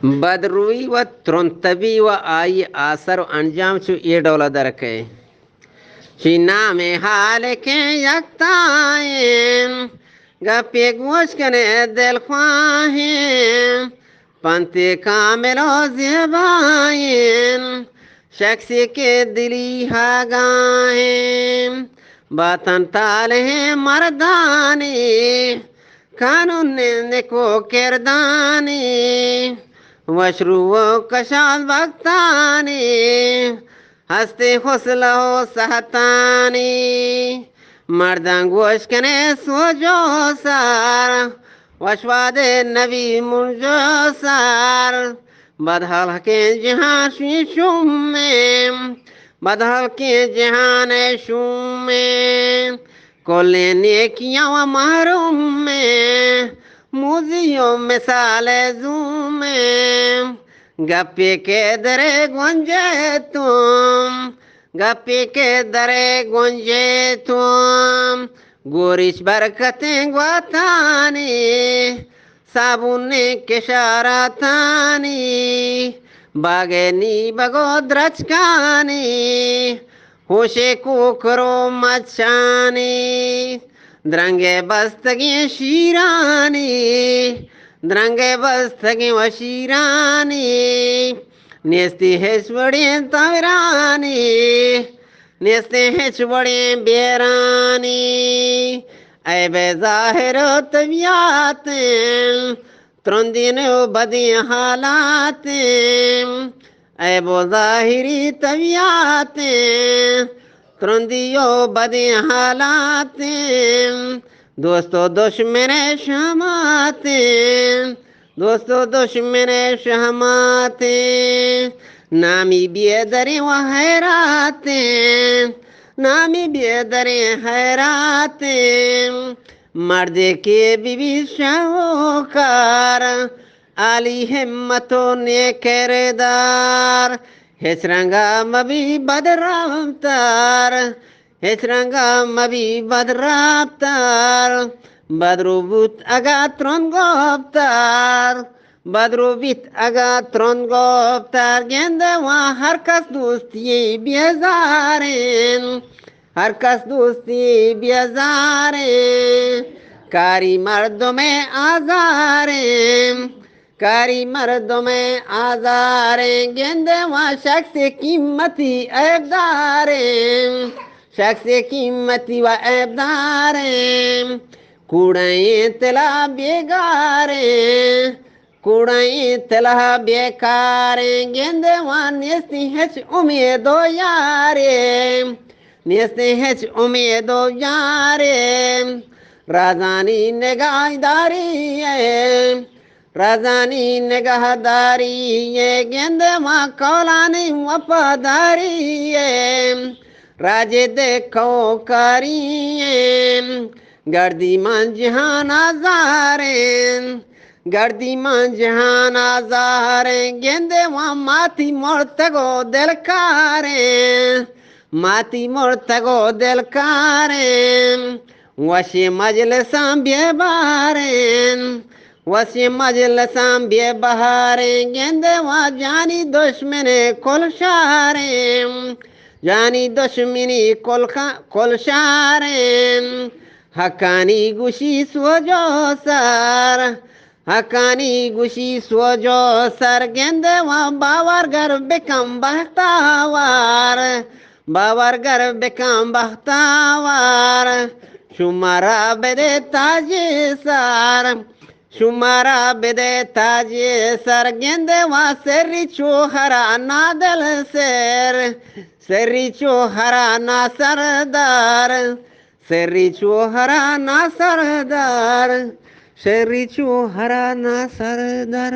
बदरुई व त्रंतबी व आई आसर अंजाम चु ये डोला दरके शीना में हाल के यक्ताएं गपे गोश कने दिल ख्वाहें पंते कामिलो ज़ेबाएं शख्सी के दिली हागाहें बातन ताले मर्दानी कानून ने को किरदानी वशरू कशाल बख्तानी हंसते हौसला सहतानी मर्दांग गोश कने सोजो सार वशवादे नबी मुंजो सार बदहल के जहां शीशुम में बदहल के जहान शुम में कोले नेकियां व महरूम में मूजियों मिसाल जूम में गप्पे के दरे गुंजे तुम गप्पे के दरे गुंजे तुम गोरिश बरकतें ग्वातानी साबुन के शारातानी बागेनी बगो द्रचकानी होशे को करो मचानी द्रंगे बस्तगी शीरानी द्रंगे बस्तगी व शीरानी नेस्ती हेचवड़ी तवरानी नेस्ती हेचवड़ी बेरानी ऐबे ज़ाहिर तबियातें त्रंदीन बदी हालातें ऐबो ज़ाहिरी तबियातें त्रंदियो बदी हालातें दोस्तों दुश्मन शहमातें दोस्तों दुश्मन शहमातें नामी बेदरे व हैरातें नामी बेदरे हैरातें मर्दे के बीबी शाहूकार आली हिम्मतों ने किरदार हेचरंगा मबी बदराफ्तार हेचरंगा मबी बदराफ्तार बदरूबुत अगा त्रंगोफ्तार बदरूबित अगा त्रंगोफ्तार गेंदे वहाँ हर कस दोस्ती बेजारें हर कस दोस्ती बेजारें कारी मर्दों में आजारें कारी मर्दों में आजारें गेंदे वहाँ शख्स कीमती ऐबदारें शख्स कीमती व ऐबदारें कूड़े तला बेगारें कूड़े तला बेकारें गेंदे वहाँ नेस्ती हेच उम्मीदो यारे नेस्ती हेच उम्मीदो यारे राजानी निगाहदारी है राजानी निगाहदारी ये गेंदे माँ कौलानी वफादारी है राजे देखो कारी गर्दी मां जहान आजारें गर्दी मां जहान आजारें गेंदे वहाँ माथी मोड़तगो दिलकारें माती मोड़तगो दिलकारें वशी मजलसां बेबारें वशी मजलसां बेबहारें गेंदे वहाँ जानी दुश्मने कुलशारें जानी दुश्मनी कुलशारें हकानी गुशी सोजो सर हकानी गुशी सोजो सर गेंदे वहाँ बावर घर बेकम बहतावार बावर घर बेकम बहतावार शुमारा बेदे ताजे सर शुमारा बेदे ताजे सर गेंदे वहाँ सेरी चोहरा नादल सेर सेरी चोहरा ना सरदार सेरी चोहरा ना सरदार सेरी चोहरा ना सरदार।